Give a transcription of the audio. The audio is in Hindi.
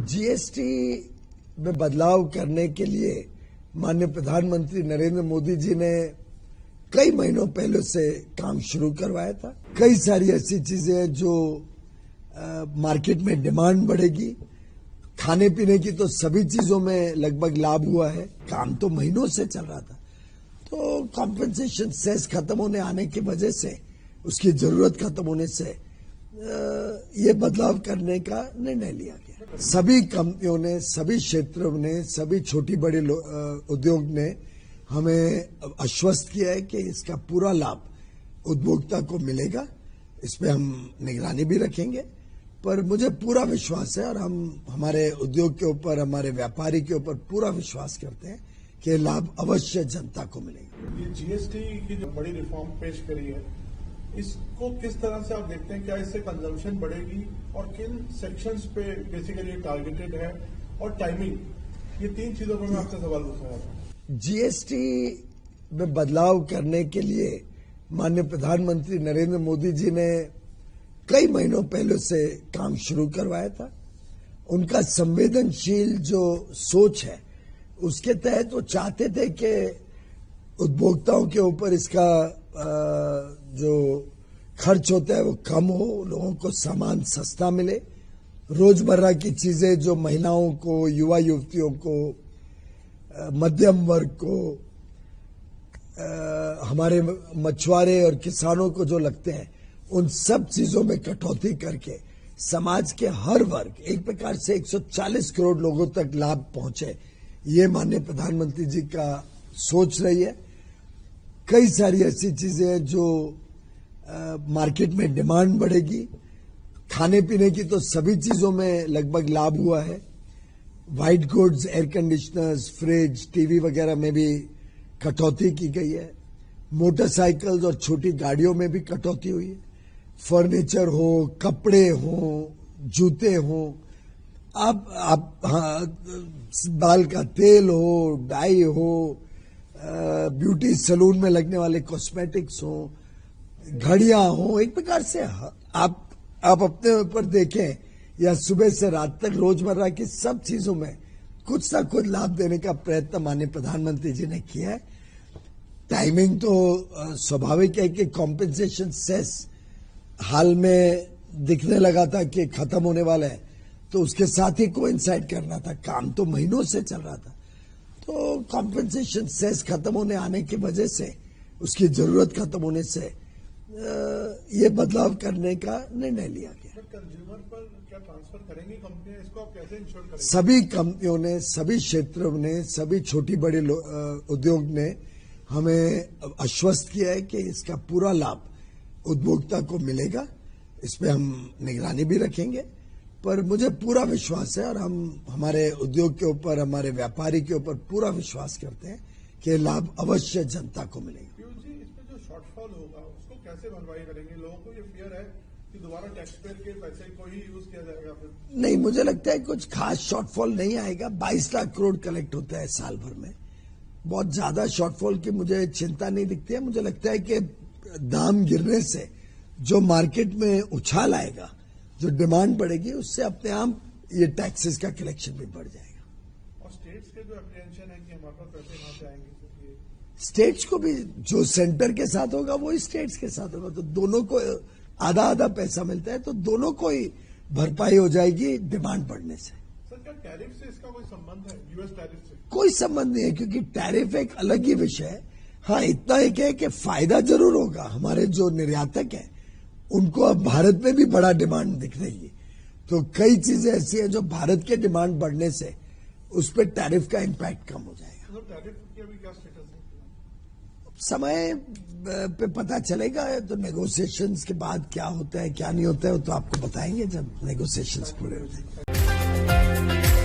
जीएसटी में बदलाव करने के लिए माननीय प्रधानमंत्री नरेंद्र मोदी जी ने कई महीनों पहले से काम शुरू करवाया था। कई सारी ऐसी चीजें हैं जो मार्केट में डिमांड बढ़ेगी। खाने पीने की तो सभी चीजों में लगभग लाभ हुआ है। काम तो महीनों से चल रहा था, तो कॉम्पेंसेशन सेस खत्म होने आने की वजह से, उसकी जरूरत खत्म होने से ये बदलाव करने का निर्णय लिया गया। सभी कंपनियों ने, सभी क्षेत्रों ने, सभी छोटी बड़ी उद्योग ने हमें आश्वस्त किया है कि इसका पूरा लाभ उपभोक्ता को मिलेगा। इस पे हम निगरानी भी रखेंगे, पर मुझे पूरा विश्वास है और हम हमारे उद्योग के ऊपर, हमारे व्यापारी के ऊपर पूरा विश्वास करते हैं कि लाभ अवश्य जनता को मिलेगा। ये जीएसटी की जो बड़ी रिफॉर्म पेश करी है, इसको किस तरह से आप देखते हैं? क्या इससे कंजम्पशन बढ़ेगी और किन सेक्शंस पे बेसिकली टारगेटेड है, और टाइमिंग, ये तीन चीजों पर मैं आपसे सवाल पूछना चाहता हूँ। जीएसटी में बदलाव करने के लिए माननीय प्रधानमंत्री नरेंद्र मोदी जी ने कई महीनों पहले से काम शुरू करवाया था। उनका संवेदनशील जो सोच है, उसके तहत वो चाहते थे कि उपभोक्ताओं के ऊपर इसका जो खर्च होता है वो कम हो, लोगों को सामान सस्ता मिले, रोजमर्रा की चीजें जो महिलाओं को, युवा युवतियों को, मध्यम वर्ग को, हमारे मछुआरे और किसानों को जो लगते हैं, उन सब चीजों में कटौती करके समाज के हर वर्ग, एक प्रकार से 140 करोड़ लोगों तक लाभ पहुंचे, ये माननीय प्रधानमंत्री जी का सोच रही है। कई सारी ऐसी चीजें हैं जो मार्केट में डिमांड बढ़ेगी। खाने पीने की तो सभी चीजों में लगभग लाभ हुआ है। White goods, air conditioners, fridge, TV वगैरह में भी कटौती की गई है। मोटरसाइकिल्स और छोटी गाड़ियों में भी कटौती हुई है। फर्नीचर हो, कपड़े हो, जूते हो, आप बाल का तेल हो, डाई हो, ब्यूटी सैलून में लगने वाले कॉस्मेटिक्स हो, घड़ियां हो, एक प्रकार से आप अपने ऊपर देखें या सुबह से रात तक रोजमर्रा की सब चीजों में कुछ ना कुछ लाभ देने का प्रयत्न माननीय प्रधानमंत्री जी ने किया है। टाइमिंग तो स्वाभाविक है कि कॉम्पेंसेशन सेस हाल में दिखने लगा था कि खत्म होने वाला है, तो उसके साथ ही कोइंसाइड करना था। काम तो महीनों से चल रहा था, तो कॉम्पेंसेशन सेस खत्म होने आने की वजह से, उसकी जरूरत खत्म होने से ये बदलाव करने का निर्णय लिया गया। कंज्यूमर पर क्या ट्रांसफर करेंगी कंपनियां? इसको आप कैसे इंश्योर करेंगे? सभी कंपनियों ने, सभी क्षेत्रों ने, सभी छोटी बड़ी उद्योग ने हमें आश्वस्त किया है कि इसका पूरा लाभ उपभोक्ता को मिलेगा। इस पे हम निगरानी भी रखेंगे, पर मुझे पूरा विश्वास है और हम हमारे उद्योग के ऊपर, हमारे व्यापारी के ऊपर पूरा विश्वास करते हैं कि लाभ अवश्य जनता को मिलेगा। इसमें जो शॉर्टफॉल होगा उसको कैसे भरपाई करेंगे? लोगों को ये फियर है कि दोबारा टैक्स पेयर के पैसे को ही यूज किया जाएगा फिर? नहीं, मुझे लगता है कुछ खास शॉर्टफॉल नहीं आएगा। 22 लाख करोड़ कलेक्ट होता है साल भर में। बहुत ज्यादा शॉर्टफॉल की मुझे चिंता नहीं दिखती है। मुझे लगता है कि दाम गिरने से जो मार्केट में उछाल आएगा, जो डिमांड बढ़ेगी, उससे अपने आप ये टैक्सेस का कलेक्शन भी बढ़ जाएगा। और स्टेट्स के जो अप्रीहेंशन है कि हमारे पास पैसे कहां से आएंगे, स्टेट्स को भी जो सेंटर के साथ होगा वो स्टेट्स के साथ होगा, तो दोनों को आधा आधा पैसा मिलता है, तो दोनों को ही भरपाई हो जाएगी डिमांड बढ़ने से। सर, क्या टैरिफ से इसका कोई संबंध है? यूएस टैरिफ से कोई संबंध नहीं है, क्योंकि टैरिफ एक अलग ही विषय है। हाँ, इतना एक है कि फायदा जरूर होगा। हमारे जो निर्यातक हैं उनको अब भारत में भी बड़ा डिमांड दिख रही है, तो कई चीजें ऐसी हैं जो भारत के डिमांड बढ़ने से उस पर टैरिफ का इम्पैक्ट कम हो जाएगा। तो टैरिफ की अभी क्या स्टेटस है? समय पे पता चलेगा, तो नेगोशिएशंस के बाद क्या होता है क्या नहीं होता है वो तो आपको बताएंगे जब नेगोशिएशंस पूरे हो जाएंगे।